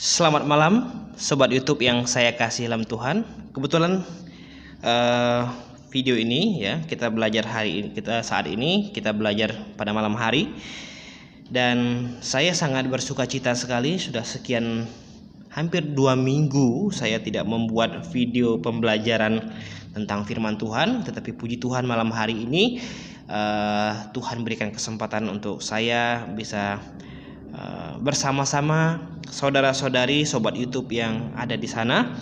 Selamat malam, sobat YouTube yang saya kasih dalam Tuhan. Kebetulan video ini ya kita belajar saat ini kita belajar pada malam hari, dan saya sangat bersuka cita sekali. Sudah sekian hampir 2 minggu saya tidak membuat video pembelajaran tentang firman Tuhan, tetapi puji Tuhan malam hari ini Tuhan berikan kesempatan untuk saya bisa bersama-sama saudara-saudari sobat YouTube yang ada di sana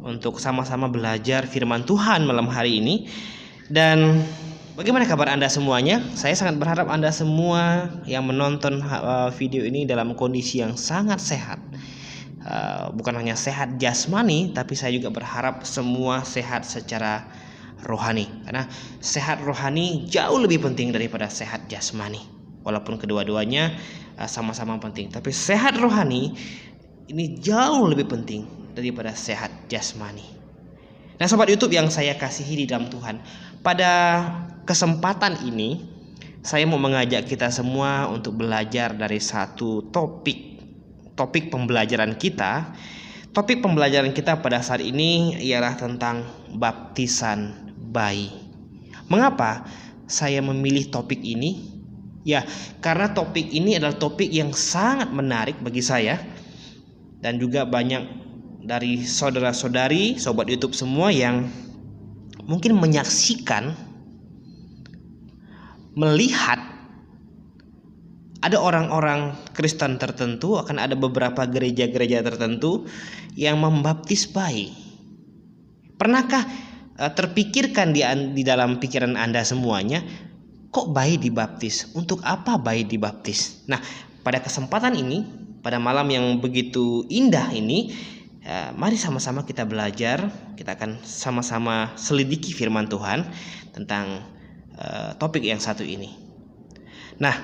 untuk sama-sama belajar firman Tuhan malam hari ini. Dan bagaimana kabar Anda semuanya? Saya sangat berharap Anda semua yang menonton video ini dalam kondisi yang sangat sehat. Bukan hanya sehat jasmani, tapi saya juga berharap semua sehat secara rohani, karena sehat rohani jauh lebih penting daripada sehat jasmani. Walaupun kedua-duanya sama-sama penting, tapi sehat rohani ini jauh lebih penting daripada sehat jasmani. Nah, sobat YouTube yang saya kasihi di dalam Tuhan, pada kesempatan ini saya mau mengajak kita semua untuk belajar dari satu topik pembelajaran kita. Topik pembelajaran kita pada saat ini ialah tentang baptisan bayi. Mengapa saya memilih topik ini? Ya, karena topik ini adalah topik yang sangat menarik bagi saya dan juga banyak dari saudara-saudari, sobat YouTube semua yang mungkin menyaksikan, melihat ada orang-orang Kristen tertentu, akan ada beberapa gereja-gereja tertentu yang membaptis bayi. Pernahkah terpikirkan di dalam pikiran Anda semuanya, kok bayi dibaptis? Untuk apa bayi dibaptis? Nah, pada kesempatan ini, pada malam yang begitu indah ini, mari sama-sama kita belajar. Kita akan sama-sama selidiki firman Tuhan tentang topik yang satu ini. Nah,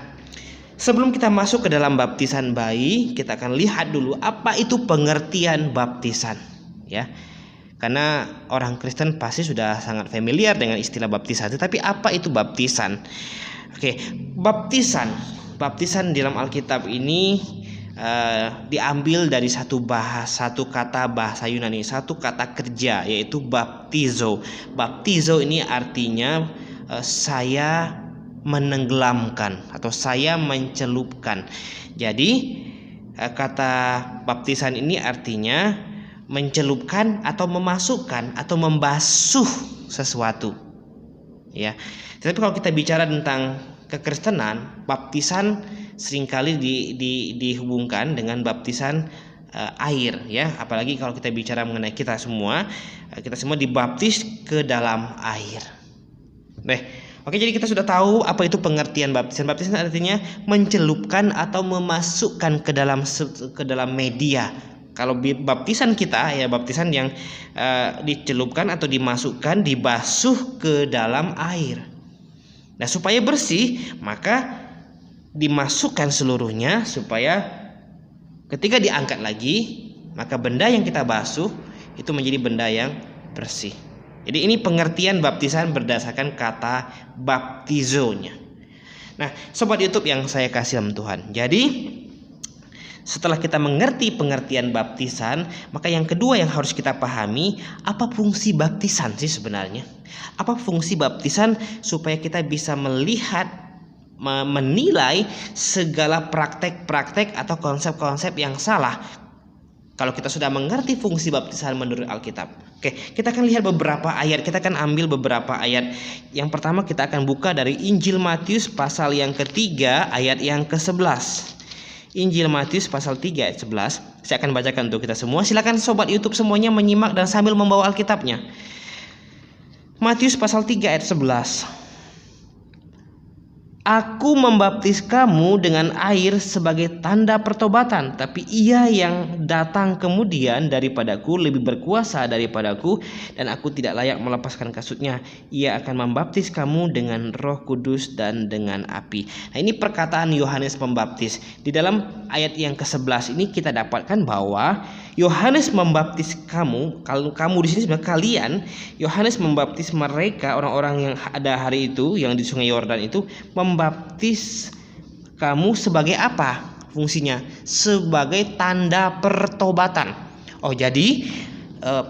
sebelum kita masuk ke dalam baptisan bayi, kita akan lihat dulu apa itu pengertian baptisan, ya. Karena orang Kristen pasti sudah sangat familiar dengan istilah baptisan, tetapi apa itu baptisan? Oke, baptisan di dalam Alkitab ini diambil dari satu kata bahasa Yunani, satu kata kerja, yaitu baptizo. Baptizo ini artinya saya menenggelamkan atau saya mencelupkan. Jadi kata baptisan ini artinya mencelupkan atau memasukkan atau membasuh sesuatu, ya. Tapi kalau kita bicara tentang kekristenan, baptisan seringkali dihubungkan dengan baptisan air, ya. Apalagi kalau kita bicara mengenai kita semua dibaptis ke dalam air. Oke, jadi kita sudah tahu apa itu pengertian baptisan. Baptisan artinya mencelupkan atau memasukkan ke dalam media. Kalau baptisan kita, ya, baptisan yang dicelupkan atau dimasukkan, dibasuh ke dalam air. Nah, supaya bersih, maka dimasukkan seluruhnya supaya ketika diangkat lagi, maka benda yang kita basuh itu menjadi benda yang bersih. Jadi ini pengertian baptisan berdasarkan kata baptizonya. Nah, sobat YouTube yang saya kasih dalam Tuhan, jadi setelah kita mengerti pengertian baptisan, maka yang kedua yang harus kita pahami, apa fungsi baptisan sih sebenarnya? Apa fungsi baptisan supaya kita bisa melihat, menilai segala praktek-praktek atau konsep-konsep yang salah kalau kita sudah mengerti fungsi baptisan menurut Alkitab. Oke, kita akan lihat beberapa ayat. Kita akan ambil beberapa ayat. Yang pertama kita akan buka dari Injil Matius pasal yang ketiga ayat yang ke-11. Injil Matius pasal 3 ayat 11. Saya akan bacakan untuk kita semua. Silakan sobat YouTube semuanya menyimak dan sambil membawa Alkitabnya. Matius pasal 3 ayat 11. Aku membaptis kamu dengan air sebagai tanda pertobatan, tapi Ia yang datang kemudian daripadaku lebih berkuasa daripadaku, dan aku tidak layak melepaskan kasutnya. Ia akan membaptis kamu dengan Roh Kudus dan dengan api. Nah, ini perkataan Yohanes Pembaptis. Di dalam ayat yang ke-11 ini kita dapatkan bahwa Yohanes membaptis kamu, kalau kamu di sini sebenarnya kalian, Yohanes membaptis mereka, orang-orang yang ada hari itu yang di Sungai Yordan itu, membaptis kamu sebagai apa? fungsinya? Sebagai tanda pertobatan. Oh, jadi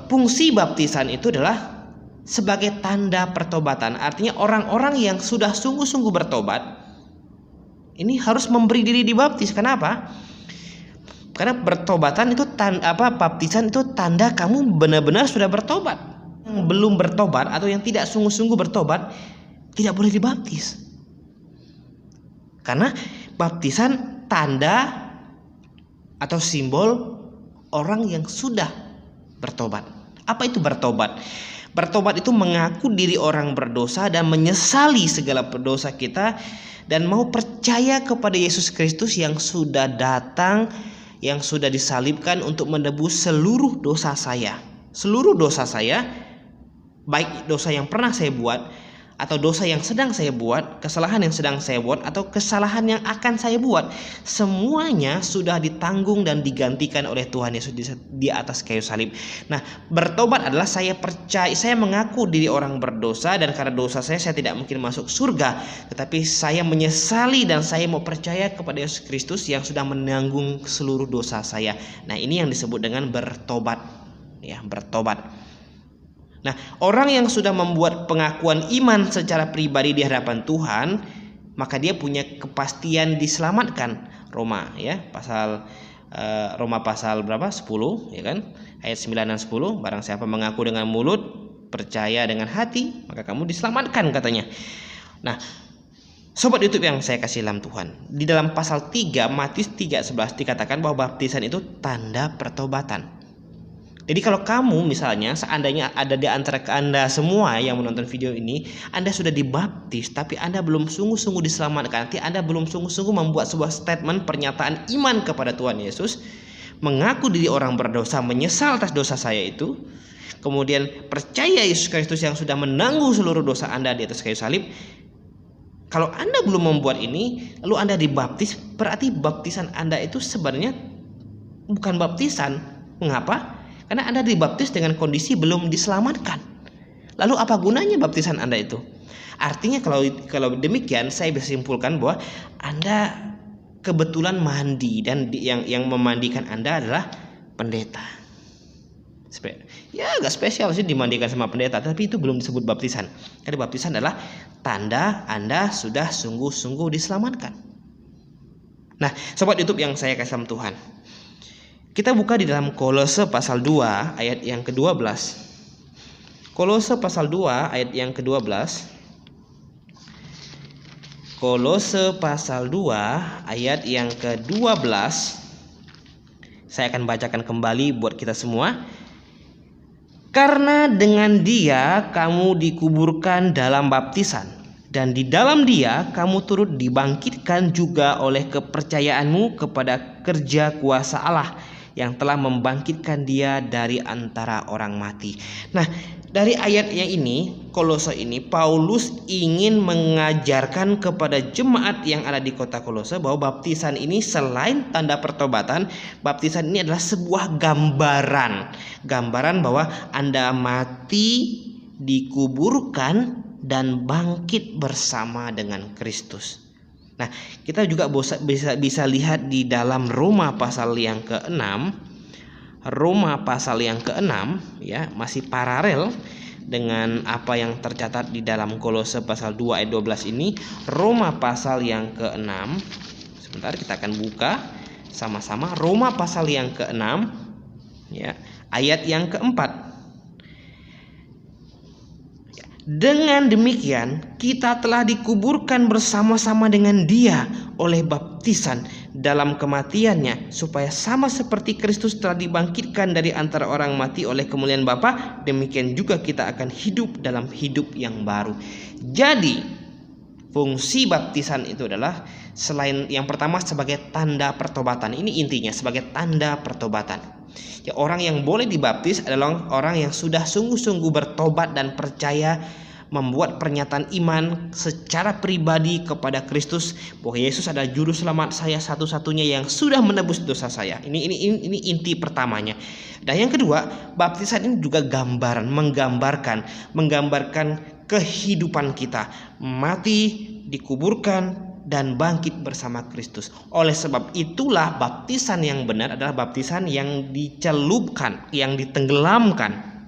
fungsi baptisan itu adalah sebagai tanda pertobatan. Artinya orang-orang yang sudah sungguh-sungguh bertobat ini harus memberi diri dibaptis. Kenapa? Karena bertobatan itu baptisan itu tanda kamu benar-benar sudah bertobat. Yang belum bertobat atau yang tidak sungguh-sungguh bertobat tidak boleh dibaptis. Karena baptisan tanda atau simbol orang yang sudah bertobat. Apa itu bertobat? Bertobat itu mengaku diri orang berdosa dan menyesali segala dosa kita dan mau percaya kepada Yesus Kristus yang sudah datang, yang sudah disalibkan untuk menebus seluruh dosa saya. Seluruh dosa saya, baik dosa yang pernah saya buat atau dosa yang sedang saya buat, kesalahan yang sedang saya buat atau kesalahan yang akan saya buat, semuanya sudah ditanggung dan digantikan oleh Tuhan Yesus di atas kayu salib. Nah, bertobat adalah saya percaya, saya mengaku diri orang berdosa dan karena dosa saya tidak mungkin masuk surga, tetapi saya menyesali dan saya mau percaya kepada Yesus Kristus yang sudah menanggung seluruh dosa saya. Nah, ini yang disebut dengan bertobat, ya, bertobat. Nah, orang yang sudah membuat pengakuan iman secara pribadi di hadapan Tuhan, maka dia punya kepastian diselamatkan. Roma pasal berapa? 10, ya kan? Ayat 9 dan 10, barang siapa mengaku dengan mulut, percaya dengan hati, maka kamu diselamatkan, katanya. Nah, sobat YouTube yang saya kasih dalam Tuhan, di dalam pasal 3 Matius 3:11 dikatakan bahwa baptisan itu tanda pertobatan. Jadi kalau kamu misalnya seandainya ada di antara Anda semua yang menonton video ini, Anda sudah dibaptis tapi Anda belum sungguh-sungguh diselamatkan, artinya Anda belum sungguh-sungguh membuat sebuah statement pernyataan iman kepada Tuhan Yesus, mengaku diri orang berdosa, menyesal atas dosa saya itu, kemudian percaya Yesus Kristus yang sudah menanggung seluruh dosa Anda di atas kayu salib. Kalau Anda belum membuat ini, lalu Anda dibaptis, berarti baptisan Anda itu sebenarnya bukan baptisan. Mengapa? Karena Anda dibaptis dengan kondisi belum diselamatkan. Lalu apa gunanya baptisan Anda itu? Artinya kalau demikian saya bisa simpulkan bahwa Anda kebetulan mandi dan yang memandikan Anda adalah pendeta. Ya agak spesial sih dimandikan sama pendeta, tapi itu belum disebut baptisan. Karena baptisan adalah tanda Anda sudah sungguh-sungguh diselamatkan. Nah, sobat YouTube yang saya kasih sama Tuhan, kita buka di dalam Kolose pasal 2 ayat yang ke-12. Kolose pasal 2 ayat yang ke-12. Kolose pasal 2 ayat yang ke-12. Saya akan bacakan kembali buat kita semua. Karena dengan Dia kamu dikuburkan dalam baptisan, dan di dalam Dia kamu turut dibangkitkan juga oleh kepercayaanmu kepada kerja kuasa Allah yang telah membangkitkan Dia dari antara orang mati. Nah, dari ayat yang ini, Kolose ini, Paulus ingin mengajarkan kepada jemaat yang ada di kota Kolose bahwa baptisan ini selain tanda pertobatan, baptisan ini adalah sebuah gambaran bahwa Anda mati, dikuburkan, dan bangkit bersama dengan Kristus. Nah, kita juga bisa lihat di dalam Roma pasal yang ke-6. Roma pasal yang ke-6 ya, masih paralel dengan apa yang tercatat di dalam Kolose pasal 2 ayat 12 ini. Roma pasal yang ke-6. Sebentar kita akan buka sama-sama Roma pasal yang ke-6 ya, ayat yang ke-4. Dengan demikian kita telah dikuburkan bersama-sama dengan Dia oleh baptisan dalam kematiannya, supaya sama seperti Kristus telah dibangkitkan dari antara orang mati oleh kemuliaan Bapa, demikian juga kita akan hidup dalam hidup yang baru. Jadi fungsi baptisan itu adalah selain yang pertama sebagai tanda pertobatan. Ini intinya sebagai tanda pertobatan. Ya, orang yang boleh dibaptis adalah orang yang sudah sungguh-sungguh bertobat dan percaya, membuat pernyataan iman secara pribadi kepada Kristus bahwa Yesus adalah juru selamat saya satu-satunya yang sudah menebus dosa saya. Ini inti pertamanya. Dan yang kedua, baptisan ini juga menggambarkan kehidupan kita, mati, dikuburkan, dan bangkit bersama Kristus. Oleh sebab itulah baptisan yang benar adalah baptisan yang dicelupkan, yang ditenggelamkan,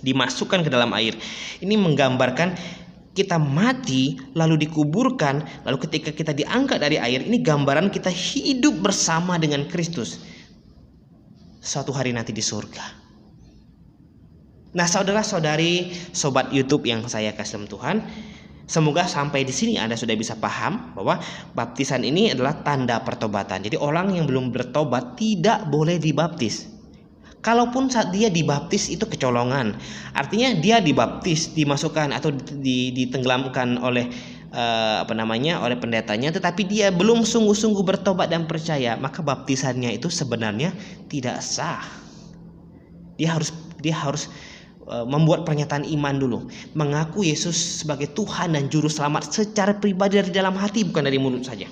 dimasukkan ke dalam air. Ini menggambarkan kita mati lalu dikuburkan, lalu ketika kita diangkat dari air, ini gambaran kita hidup bersama dengan Kristus suatu hari nanti di surga. Nah, saudara-saudari, sobat YouTube yang saya kasih dalam Tuhan, semoga sampai di sini Anda sudah bisa paham bahwa baptisan ini adalah tanda pertobatan. Jadi orang yang belum bertobat tidak boleh dibaptis. Kalaupun saat dia dibaptis itu kecolongan, artinya dia dibaptis, dimasukkan atau ditenggelamkan oleh oleh pendetanya, tetapi dia belum sungguh-sungguh bertobat dan percaya, maka baptisannya itu sebenarnya tidak sah. Dia harus membuat pernyataan iman dulu, mengaku Yesus sebagai Tuhan dan Juru Selamat secara pribadi dari dalam hati, bukan dari mulut saja.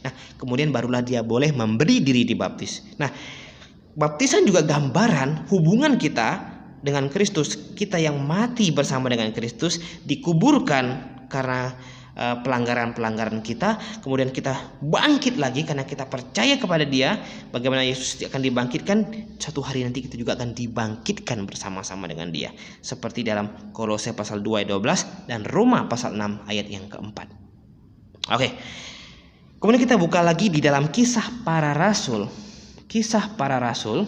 Nah, kemudian barulah dia boleh memberi diri dibaptis. Nah, baptisan juga gambaran hubungan kita dengan Kristus. Kita yang mati bersama dengan Kristus, dikuburkan karena pelanggaran-pelanggaran kita, kemudian kita bangkit lagi karena kita percaya kepada Dia. Bagaimana Yesus akan dibangkitkan, satu hari nanti kita juga akan dibangkitkan bersama-sama dengan Dia, seperti dalam Kolose pasal 2 ayat 12 dan Roma pasal 6 ayat yang keempat. Oke. Kemudian kita buka lagi di dalam Kisah Para Rasul. Kisah Para Rasul.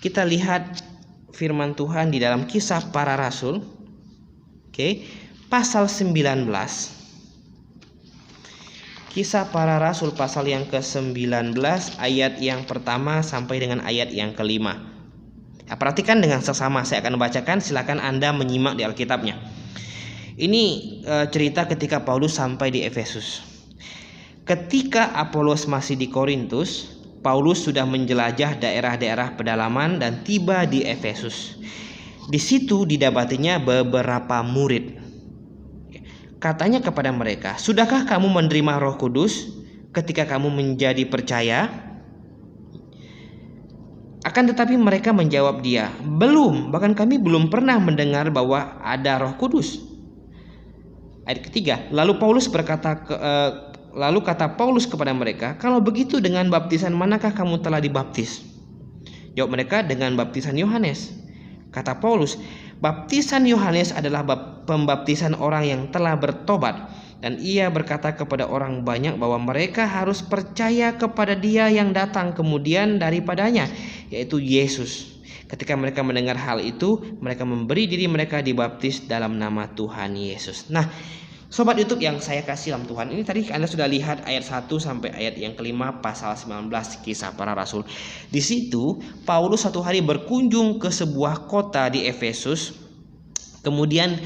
Kita lihat firman Tuhan di dalam Kisah Para Rasul. Oke. Pasal 19. Kisah Para Rasul pasal yang ke-19 ayat yang pertama sampai dengan ayat yang kelima. Ya, perhatikan dengan seksama, saya akan membacakan, silakan Anda menyimak di Alkitabnya. Ini cerita ketika Paulus sampai di Efesus. Ketika Apolos masih di Korintus, Paulus sudah menjelajah daerah-daerah pedalaman dan tiba di Efesus. Di situ didapatinya beberapa murid. Katanya kepada mereka, "Sudahkah kamu menerima Roh Kudus ketika kamu menjadi percaya?" Akan tetapi mereka menjawab dia, "Belum, bahkan kami belum pernah mendengar bahwa ada Roh Kudus." Ayat ketiga, lalu kata Paulus kepada mereka, "Kalau begitu dengan baptisan manakah kamu telah dibaptis?" Jawab mereka, "Dengan baptisan Yohanes." Kata Paulus, "Baptisan Yohanes adalah pembaptisan orang yang telah bertobat, dan ia berkata kepada orang banyak bahwa mereka harus percaya kepada Dia yang datang kemudian daripadanya, yaitu Yesus. Ketika mereka mendengar hal itu, mereka memberi diri mereka dibaptis dalam nama Tuhan Yesus." Nah, sobat YouTube yang saya kasih dalam Tuhan, ini tadi Anda sudah lihat ayat 1 sampai ayat yang kelima pasal 19 Kisah Para Rasul. Di situ Paulus satu hari berkunjung ke sebuah kota di Efesus. Kemudian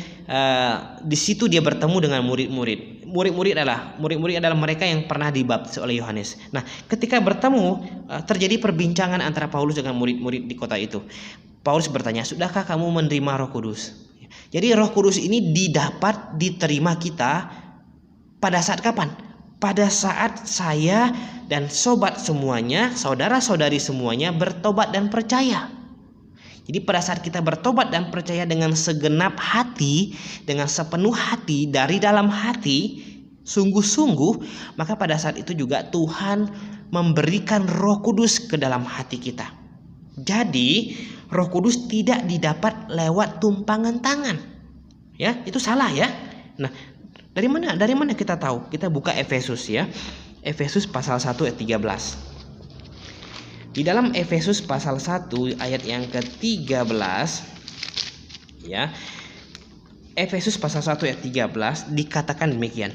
di situ dia bertemu dengan murid-murid. Murid-murid adalah mereka yang pernah dibaptis oleh Yohanes. Nah, ketika bertemu terjadi perbincangan antara Paulus dengan murid-murid di kota itu. Paulus bertanya, "Sudahkah kamu menerima Roh Kudus?" Jadi Roh Kudus ini diterima kita pada saat kapan? Pada saat saya dan sobat semuanya, saudara-saudari semuanya bertobat dan percaya. Jadi pada saat kita bertobat dan percaya dengan segenap hati, dengan sepenuh hati, dari dalam hati, sungguh-sungguh, maka pada saat itu juga Tuhan memberikan Roh Kudus ke dalam hati kita. Jadi Roh Kudus tidak didapat lewat tumpangan tangan. Ya, itu salah ya. Nah, dari mana kita tahu? Kita buka Efesus ya. Efesus pasal 1 ayat 13. Di dalam Efesus pasal 1 ayat yang ke-13 ya. Efesus pasal 1 ayat 13 dikatakan demikian.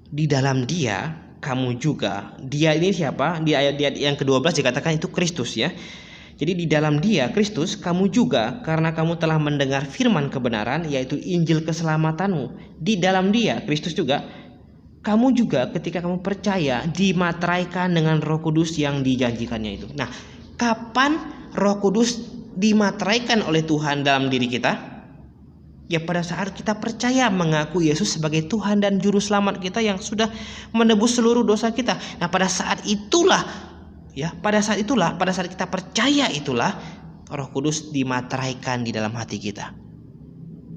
Di dalam Dia kamu juga. Dia ini siapa? Di ayat yang ke-12 dikatakan itu Kristus ya. Jadi di dalam Dia, Kristus, kamu juga, karena kamu telah mendengar firman kebenaran, yaitu Injil keselamatanmu. Di dalam Dia, Kristus juga, kamu juga ketika kamu percaya dimateraikan dengan Roh Kudus yang dijanjikannya itu. Nah, kapan Roh Kudus dimateraikan oleh Tuhan dalam diri kita? Ya pada saat kita percaya mengaku Yesus sebagai Tuhan dan Juru Selamat kita yang sudah menebus seluruh dosa kita. Nah, pada saat itulah pada saat kita percaya itulah Roh Kudus dimateraikan di dalam hati kita.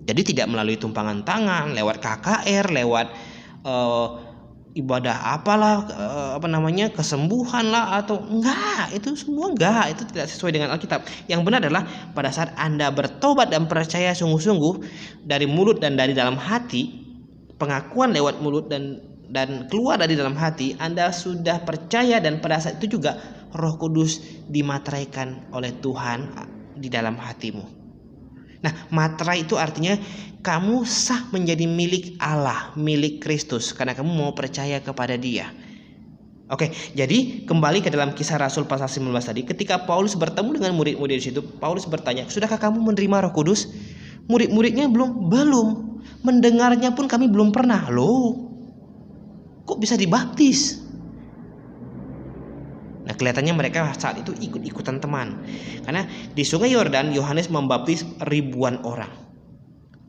Jadi tidak melalui tumpangan tangan, lewat KKR, lewat ibadah apalah, kesembuhan lah, atau enggak, itu semua enggak, itu tidak sesuai dengan Alkitab. Yang benar adalah pada saat Anda bertobat dan percaya sungguh-sungguh dari mulut dan dari dalam hati, pengakuan lewat mulut dan keluar dari dalam hati, Anda sudah percaya, dan pada saat itu juga Roh Kudus dimateraikan oleh Tuhan di dalam hatimu. Nah, materai itu artinya kamu sah menjadi milik Allah, milik Kristus, karena kamu mau percaya kepada Dia. Oke, jadi kembali ke dalam Kisah Rasul pasal 19 tadi, ketika Paulus bertemu dengan murid-murid di situ, Paulus bertanya, "Sudahkah kamu menerima Roh Kudus?" Murid-muridnya belum. Mendengarnya pun kami belum pernah. Loh, kok bisa dibaptis? Nah, kelihatannya mereka saat itu ikut-ikutan teman. Karena di Sungai Yordan Yohanes membaptis ribuan orang.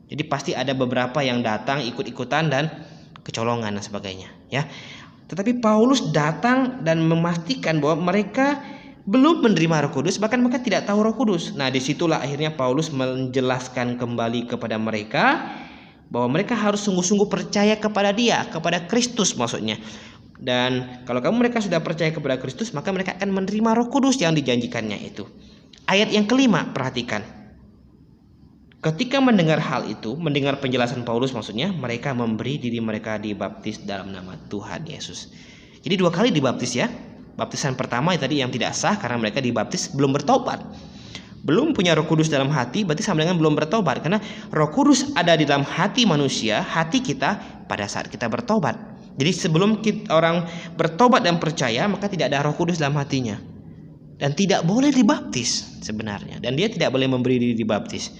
Jadi pasti ada beberapa yang datang ikut-ikutan dan kecolongan dan sebagainya, ya. Tetapi Paulus datang dan memastikan bahwa mereka belum menerima Roh Kudus, bahkan mereka tidak tahu Roh Kudus. Nah, disitulah akhirnya Paulus menjelaskan kembali kepada mereka bahwa mereka harus sungguh-sungguh percaya kepada Dia, kepada Kristus maksudnya. Dan kalau mereka sudah percaya kepada Kristus, maka mereka akan menerima Roh Kudus yang dijanjikannya itu. Ayat yang kelima, perhatikan. Ketika mendengar hal itu, mendengar penjelasan Paulus maksudnya, mereka memberi diri mereka dibaptis dalam nama Tuhan Yesus. Jadi 2 kali dibaptis, ya. Baptisan pertama tadi yang tidak sah karena mereka dibaptis belum bertobat. Belum punya Roh Kudus dalam hati, berarti sama dengan belum bertobat. Karena Roh Kudus ada di dalam hati manusia, hati kita pada saat kita bertobat. Jadi sebelum orang bertobat dan percaya, maka tidak ada Roh Kudus dalam hatinya, dan tidak boleh dibaptis sebenarnya, dan dia tidak boleh memberi diri dibaptis.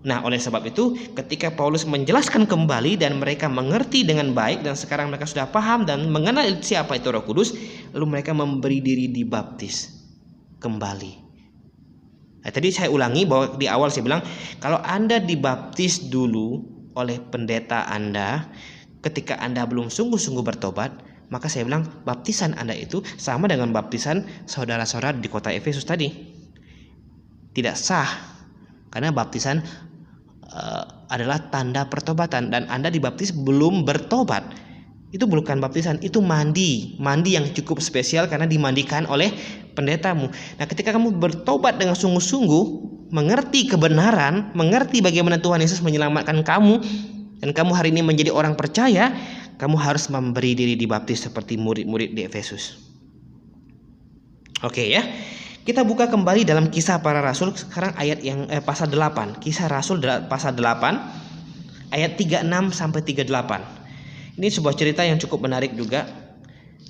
Nah, oleh sebab itu ketika Paulus menjelaskan kembali dan mereka mengerti dengan baik, dan sekarang mereka sudah paham dan mengenal siapa itu Roh Kudus, lalu mereka memberi diri dibaptis kembali. Nah, tadi saya ulangi bahwa di awal saya bilang, kalau Anda dibaptis dulu oleh pendeta Anda ketika Anda belum sungguh-sungguh bertobat, maka saya bilang baptisan Anda itu sama dengan baptisan saudara-saudara di kota Efesus tadi. Tidak sah, karena baptisan adalah tanda pertobatan, dan Anda dibaptis belum bertobat. Itu bukan baptisan, itu mandi yang cukup spesial karena dimandikan oleh pendetamu. Nah, ketika kamu bertobat dengan sungguh-sungguh, mengerti kebenaran, mengerti bagaimana Tuhan Yesus menyelamatkan kamu, dan kamu hari ini menjadi orang percaya, kamu harus memberi diri dibaptis seperti murid-murid di Efesus. Oke, ya. Kita buka kembali dalam Kisah Para Rasul sekarang ayat yang pasal 8. Kisah Rasul pasal 8 ayat 36 sampai 38. Ini sebuah cerita yang cukup menarik juga,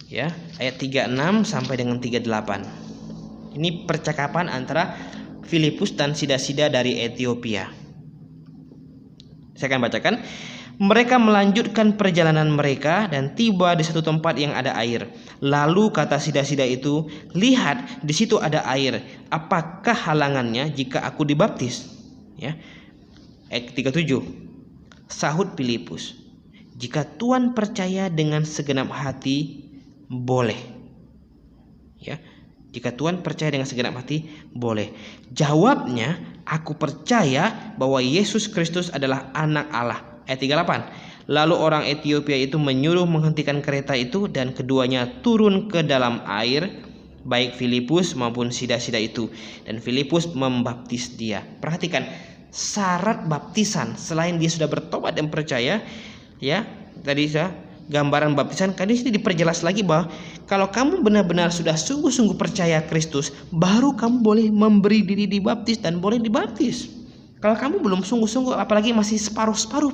ya. Ayat 36 sampai dengan 38. Ini percakapan antara Filipus dan sida-sida dari Ethiopia. Saya akan bacakan. Mereka melanjutkan perjalanan mereka dan tiba di satu tempat yang ada air. Lalu kata sida-sida itu, "Lihat, di situ ada air. Apakah halangannya jika aku dibaptis?" Ya. Ayat 37. Sahut Filipus, "Jika Tuhan percaya dengan segenap hati, boleh." Ya. Jika Tuhan percaya dengan segenap hati, boleh. Jawabnya, "Aku percaya bahwa Yesus Kristus adalah anak Allah." Ayat 38. Lalu orang Ethiopia itu menyuruh menghentikan kereta itu, dan keduanya turun ke dalam air, baik Filipus maupun sida-sida itu, dan Filipus membaptis dia. Perhatikan, syarat baptisan selain dia sudah bertobat dan percaya, ya. Tadi saya gambaran baptisan, kan di sini diperjelas lagi bahwa kalau kamu benar-benar sudah sungguh-sungguh percaya Kristus, baru kamu boleh memberi diri dibaptis dan boleh dibaptis. Kalau kamu belum sungguh-sungguh, apalagi masih separuh-separuh,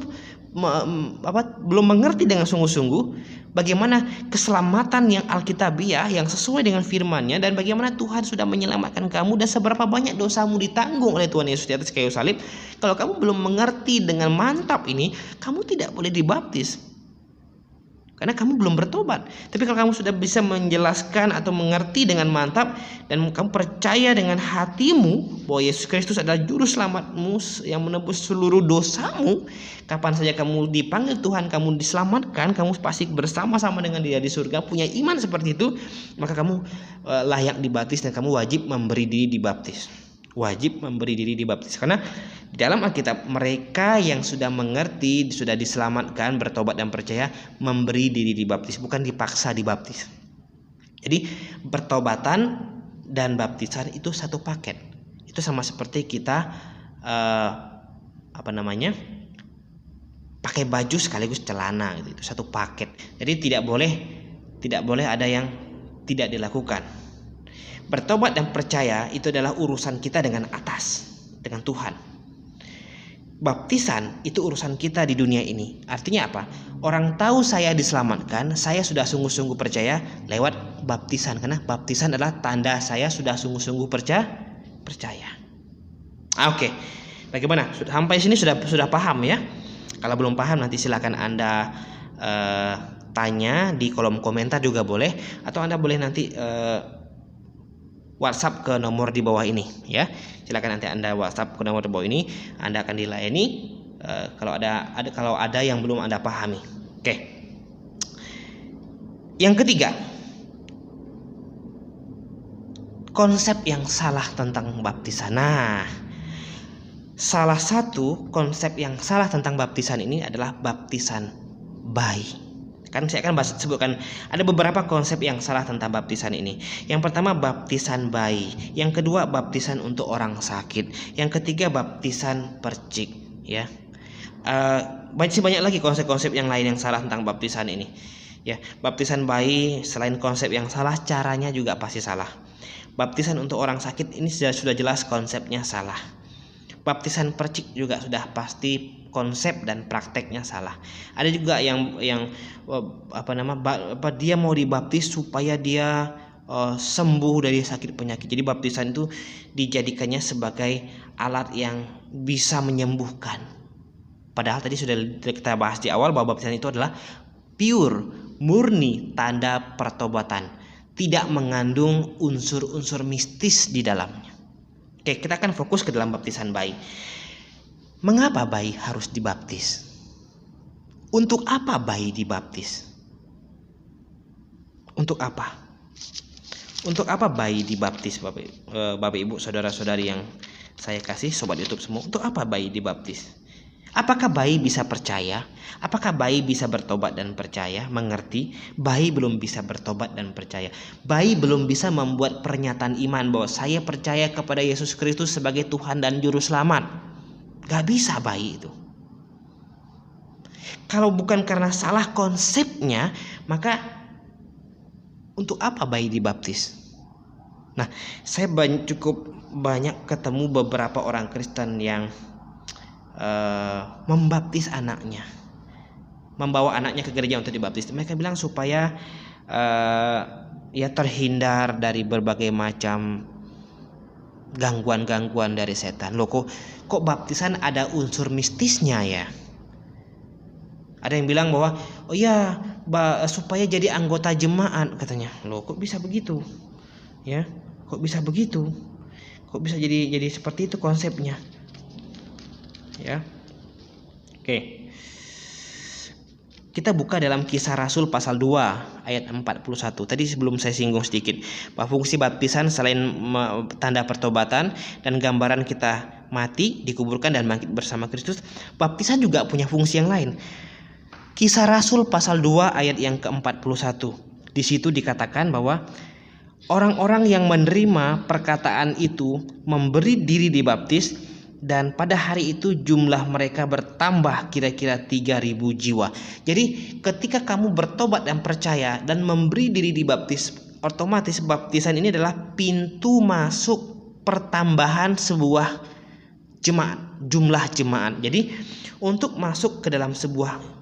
belum mengerti dengan sungguh-sungguh bagaimana keselamatan yang alkitabiah, yang sesuai dengan firman-Nya, dan bagaimana Tuhan sudah menyelamatkan kamu dan seberapa banyak dosamu ditanggung oleh Tuhan Yesus di atas kayu salib. Kalau kamu belum mengerti dengan mantap ini, kamu tidak boleh dibaptis, karena kamu belum bertobat. Tapi kalau kamu sudah bisa menjelaskan atau mengerti dengan mantap, dan kamu percaya dengan hatimu bahwa Yesus Kristus adalah juru selamatmu yang menebus seluruh dosamu, kapan saja kamu dipanggil Tuhan, kamu diselamatkan, kamu pasti bersama-sama dengan Dia di surga, punya iman seperti itu, maka kamu layak dibaptis dan kamu wajib memberi diri dibaptis. Wajib memberi diri dibaptis, karena Di dalam Alkitab, mereka yang sudah mengerti, sudah diselamatkan, bertobat dan percaya, memberi diri dibaptis, bukan dipaksa dibaptis. Jadi pertobatan dan baptisan itu satu paket. Itu sama seperti kita pakai baju sekaligus celana gitu. Itu satu paket. Jadi tidak boleh ada yang tidak dilakukan. Bertobat dan percaya itu adalah urusan kita dengan atas, dengan Tuhan. Baptisan itu urusan kita di dunia ini. Artinya apa? Orang tahu saya diselamatkan, saya sudah sungguh-sungguh percaya lewat baptisan. Karena baptisan adalah tanda saya sudah sungguh-sungguh percaya. Oke. Bagaimana? Sampai sini sudah paham ya? Kalau belum paham nanti silakan Anda tanya di kolom komentar juga boleh, atau Anda boleh nanti WhatsApp ke nomor di bawah ini ya. Silakan nanti Anda WhatsApp ke nomor di bawah ini, Anda akan dilayani kalau ada yang belum Anda pahami. Oke. Yang ketiga, konsep yang salah tentang baptisan. Nah, salah satu konsep yang salah tentang baptisan ini adalah baptisan bayi. Kan saya akan sebutkan ada beberapa konsep yang salah tentang baptisan ini. Yang pertama, baptisan bayi. Yang kedua, baptisan untuk orang sakit. Yang ketiga, baptisan percik. Ya, masih banyak lagi konsep-konsep yang lain yang salah tentang baptisan ini. Ya, baptisan bayi selain konsep yang salah, caranya juga pasti salah. Baptisan untuk orang sakit ini sudah jelas konsepnya salah. Baptisan percik juga sudah pasti konsep dan prakteknya salah. Ada juga yang dia mau dibaptis supaya dia sembuh dari sakit penyakit. Jadi baptisan itu dijadikannya sebagai alat yang bisa menyembuhkan. Padahal tadi sudah kita bahas di awal bahwa baptisan itu adalah pure, murni tanda pertobatan, tidak mengandung unsur-unsur mistis di dalamnya. Oke, kita akan fokus ke dalam baptisan bayi. Mengapa bayi harus dibaptis? Untuk apa bayi dibaptis? Untuk apa? Untuk apa bayi dibaptis, Bapak Ibu, saudara-saudari yang saya kasih, sobat YouTube semua? Untuk apa bayi dibaptis? Apakah bayi bisa percaya? Apakah bayi bisa bertobat dan percaya? Mengerti? Bayi belum bisa bertobat dan percaya. Bayi belum bisa membuat pernyataan iman bahwa saya percaya kepada Yesus Kristus sebagai Tuhan dan Juru Selamat. Gak bisa bayi itu. Kalau bukan karena salah konsepnya, maka untuk apa bayi dibaptis? Nah, saya cukup banyak ketemu beberapa orang Kristen yang membaptis anaknya, membawa anaknya ke gereja untuk dibaptis. Mereka bilang supaya terhindar dari berbagai macam gangguan-gangguan dari setan. Loh, kok baptisan ada unsur mistisnya ya? Ada yang bilang bahwa supaya jadi anggota jemaat katanya. Loh, kok bisa begitu? Ya, kok bisa begitu? Kok bisa jadi seperti itu konsepnya? Ya. Oke. Kita buka dalam Kisah Rasul pasal 2 ayat 41. Tadi sebelum saya singgung sedikit bahwa fungsi baptisan selain tanda pertobatan dan gambaran kita mati, dikuburkan dan bangkit bersama Kristus, baptisan juga punya fungsi yang lain. Kisah Rasul pasal 2 ayat yang ke-41. Di situ dikatakan bahwa orang-orang yang menerima perkataan itu memberi diri dibaptis, dan pada hari itu jumlah mereka bertambah kira-kira 3.000 jiwa. Jadi ketika kamu bertobat dan percaya dan memberi diri dibaptis, otomatis baptisan ini adalah pintu masuk pertambahan sebuah jemaat, jumlah jemaat. Jadi untuk masuk ke dalam sebuah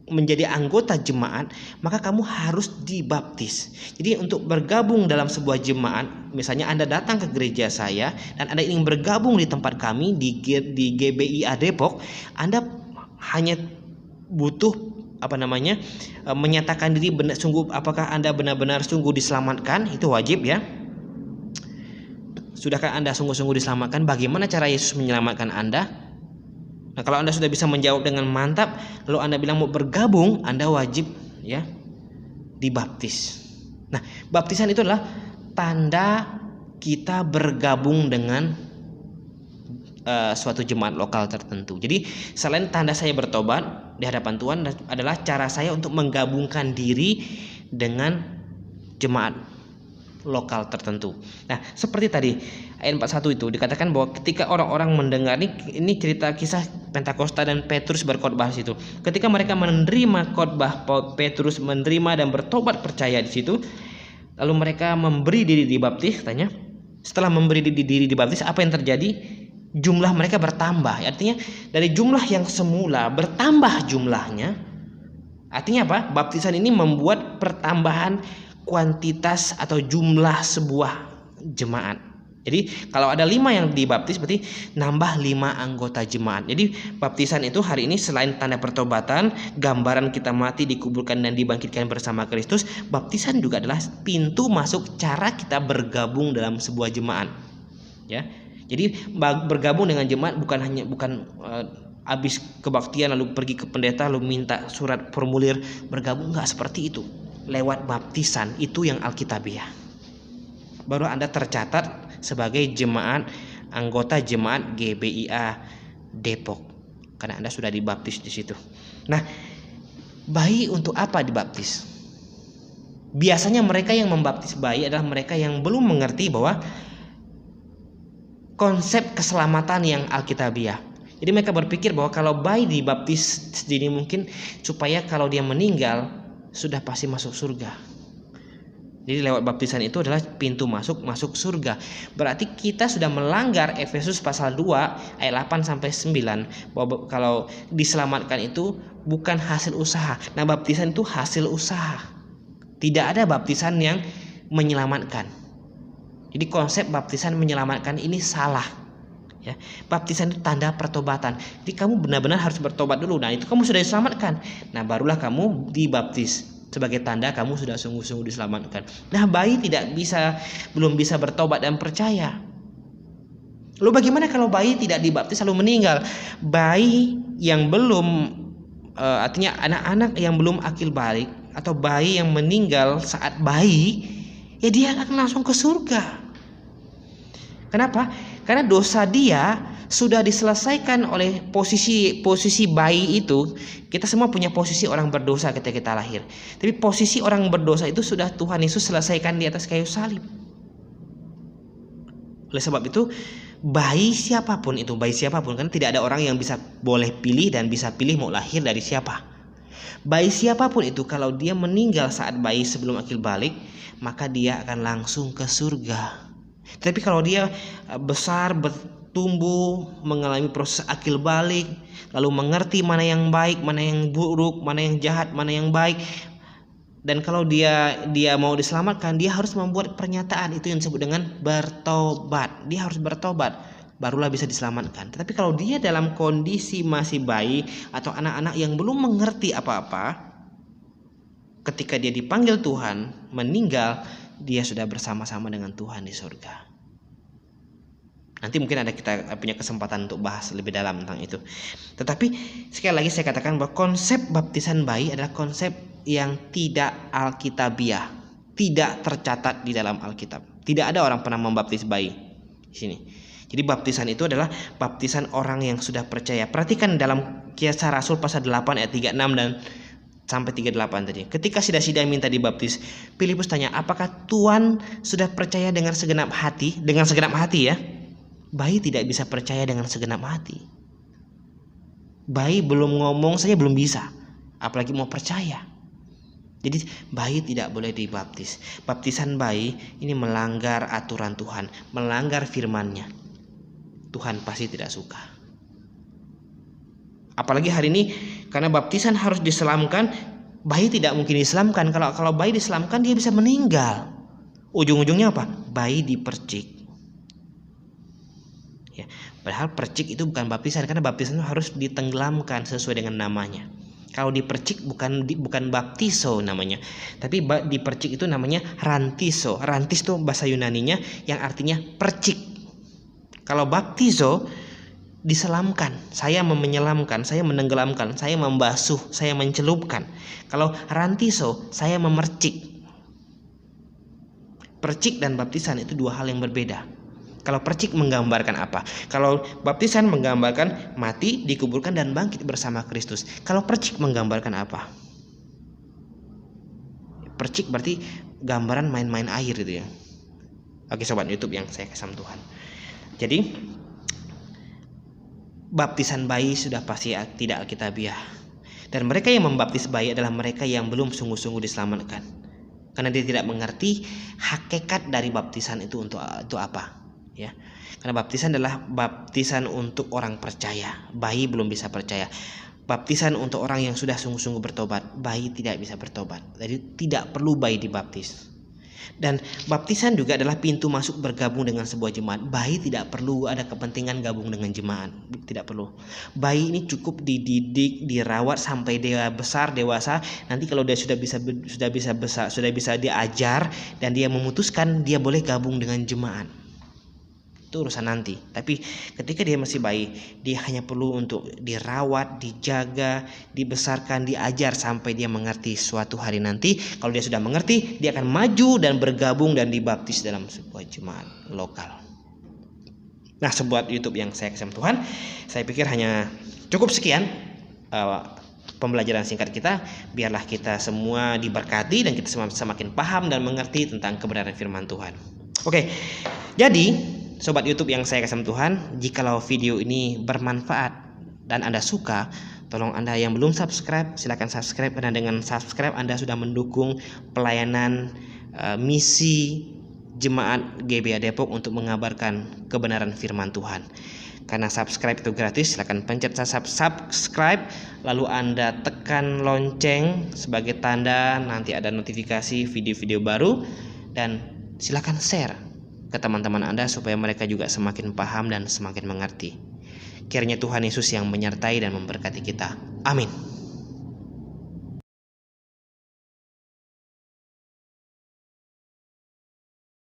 menjadi anggota jemaat, maka kamu harus dibaptis. Jadi untuk bergabung dalam sebuah jemaat, misalnya Anda datang ke gereja saya dan Anda ingin bergabung di tempat kami di GBIA Depok, Anda hanya butuh menyatakan diri apakah Anda benar-benar sungguh diselamatkan, itu wajib ya. Sudahkah Anda sungguh-sungguh diselamatkan? Bagaimana cara Yesus menyelamatkan Anda? Nah, kalau Anda sudah bisa menjawab dengan mantap, lalu Anda bilang mau bergabung, Anda wajib ya dibaptis. Nah, baptisan itu adalah tanda kita bergabung dengan suatu jemaat lokal tertentu. Jadi selain tanda saya bertobat di hadapan Tuhan adalah cara saya untuk menggabungkan diri dengan jemaat lokal tertentu. Nah, seperti tadi ayat 41 itu dikatakan bahwa ketika orang-orang mendengar ini cerita kisah Pentakosta dan Petrus berkhotbah di situ. Ketika mereka menerima khotbah Petrus menerima dan bertobat percaya di situ, lalu mereka memberi diri dibaptis, katanya. Setelah memberi diri dibaptis, apa yang terjadi? Jumlah mereka bertambah. Artinya dari jumlah yang semula bertambah jumlahnya. Artinya apa? Baptisan ini membuat pertambahan kuantitas atau jumlah sebuah jemaat. Jadi kalau ada 5 yang dibaptis berarti nambah 5 anggota jemaat. Jadi baptisan itu hari ini selain tanda pertobatan, gambaran kita mati, dikuburkan dan dibangkitkan bersama Kristus, baptisan juga adalah pintu masuk cara kita bergabung dalam sebuah jemaat. Ya. Jadi bergabung dengan jemaat bukan habis kebaktian lalu pergi ke pendeta lalu minta surat formulir bergabung, enggak seperti itu. Lewat baptisan itu yang alkitabiah. Baru Anda tercatat sebagai jemaat, anggota jemaat GBIA Depok karena Anda sudah dibaptis di situ. Nah, bayi untuk apa dibaptis? Biasanya mereka yang membaptis bayi adalah mereka yang belum mengerti bahwa konsep keselamatan yang alkitabiah. Jadi mereka berpikir bahwa kalau bayi dibaptis sedini mungkin supaya kalau dia meninggal sudah pasti masuk surga. Jadi lewat baptisan itu adalah pintu masuk surga. Berarti kita sudah melanggar Efesus pasal 2 ayat 8 sampai 9 bahwa kalau diselamatkan itu bukan hasil usaha. Nah, baptisan itu hasil usaha. Tidak ada baptisan yang menyelamatkan. Jadi konsep baptisan menyelamatkan ini salah. Ya, baptisan itu tanda pertobatan. Jadi kamu benar-benar harus bertobat dulu. Nah, itu kamu sudah diselamatkan. Nah, barulah kamu dibaptis sebagai tanda kamu sudah sungguh-sungguh diselamatkan. Nah, bayi belum bisa bertobat dan percaya. Lalu bagaimana kalau bayi tidak dibaptis lalu meninggal? Bayi yang belum artinya anak-anak yang belum akil balik atau bayi yang meninggal saat bayi, ya dia akan langsung ke surga. Kenapa? Karena dosa dia sudah diselesaikan oleh posisi bayi itu. Kita semua punya posisi orang berdosa ketika kita lahir. Tapi posisi orang berdosa itu sudah Tuhan Yesus selesaikan di atas kayu salib. Oleh sebab itu bayi siapapun kan tidak ada orang yang boleh pilih dan bisa pilih mau lahir dari siapa. Bayi siapapun itu kalau dia meninggal saat bayi sebelum akil balik, maka dia akan langsung ke surga. Tapi kalau dia besar, bertumbuh, mengalami proses akil balik, lalu mengerti mana yang baik, mana yang buruk, mana yang jahat, mana yang baik, dan kalau dia mau diselamatkan, dia harus membuat pernyataan itu yang disebut dengan bertobat. Dia harus bertobat, barulah bisa diselamatkan. Tetapi kalau dia dalam kondisi masih bayi atau anak-anak yang belum mengerti apa-apa, ketika dia dipanggil Tuhan, meninggal, dia sudah bersama-sama dengan Tuhan di surga. Nanti mungkin kita punya kesempatan untuk bahas lebih dalam tentang itu. Tetapi sekali lagi saya katakan bahwa konsep baptisan bayi adalah konsep yang tidak alkitabiah, tidak tercatat di dalam Alkitab. Tidak ada orang pernah membaptis bayi di sini. Jadi baptisan itu adalah baptisan orang yang sudah percaya. Perhatikan dalam Kisah Rasul pasal 8 ayat 36 dan sampai 38 tadi. Ketika Sida-Sida minta dibaptis, Filipus tanya, apakah Tuhan sudah percaya dengan segenap hati? Dengan segenap hati ya. Bayi tidak bisa percaya dengan segenap hati. Bayi belum ngomong saja belum bisa, apalagi mau percaya. Jadi bayi tidak boleh dibaptis. Baptisan bayi ini melanggar aturan Tuhan, melanggar firman-Nya. Tuhan pasti tidak suka. Apalagi hari ini karena baptisan harus diselamkan, bayi tidak mungkin diselamkan. Kalau bayi diselamkan dia bisa meninggal. Ujung-ujungnya apa? Bayi dipercik. Ya, padahal percik itu bukan baptisan, karena baptisan itu harus ditenggelamkan sesuai dengan namanya. Kalau dipercik bukan baptiso namanya, tapi dipercik itu namanya rantiso. Rantis itu bahasa Yunaninya yang artinya percik. Kalau baptizo diselamkan, saya menyelamkan, saya menenggelamkan, saya membasuh, saya mencelupkan. Kalau rantiso, saya memercik. Percik dan baptisan itu dua hal yang berbeda. Kalau percik menggambarkan apa? Kalau baptisan menggambarkan mati, dikuburkan, dan bangkit bersama Kristus. Kalau percik menggambarkan apa? Percik berarti gambaran main-main air gitu ya. Oke sobat YouTube yang saya kasih Tuhan. Jadi baptisan bayi sudah pasti tidak alkitabiah. Dan mereka yang membaptis bayi adalah mereka yang belum sungguh-sungguh diselamatkan. Karena dia tidak mengerti hakikat dari baptisan itu untuk apa. Ya, karena baptisan adalah baptisan untuk orang percaya. Bayi belum bisa percaya. Baptisan untuk orang yang sudah sungguh-sungguh bertobat. Bayi tidak bisa bertobat. Jadi tidak perlu bayi dibaptis. Dan baptisan juga adalah pintu masuk bergabung dengan sebuah jemaat. Bayi tidak perlu ada kepentingan gabung dengan jemaat. Tidak perlu. Bayi ini cukup dididik, dirawat sampai dia besar, dewasa. Nanti kalau dia sudah bisa diajar dan dia memutuskan, dia boleh gabung dengan jemaat. Itu urusan nanti. Tapi ketika dia masih bayi, dia hanya perlu untuk dirawat, dijaga, dibesarkan, diajar sampai dia mengerti. Suatu hari nanti kalau dia sudah mengerti, dia akan maju dan bergabung dan dibaptis dalam sebuah jemaat lokal. Nah, sebuah YouTube yang saya kasih Tuhan, saya pikir hanya cukup sekian pembelajaran singkat kita. Biarlah kita semua diberkati dan kita semua semakin paham dan mengerti tentang kebenaran firman Tuhan. Oke, jadi sobat YouTube yang saya kasih Tuhan, jikalau video ini bermanfaat dan Anda suka, tolong Anda yang belum subscribe, silakan subscribe, karena dengan subscribe Anda sudah mendukung pelayanan misi Jemaat GBA Depok untuk mengabarkan kebenaran firman Tuhan. Karena subscribe itu gratis, silakan pencet subscribe, lalu Anda tekan lonceng sebagai tanda nanti ada notifikasi video-video baru, dan silakan share ke teman-teman Anda supaya mereka juga semakin paham dan semakin mengerti. Kiranya Tuhan Yesus yang menyertai dan memberkati kita. Amin.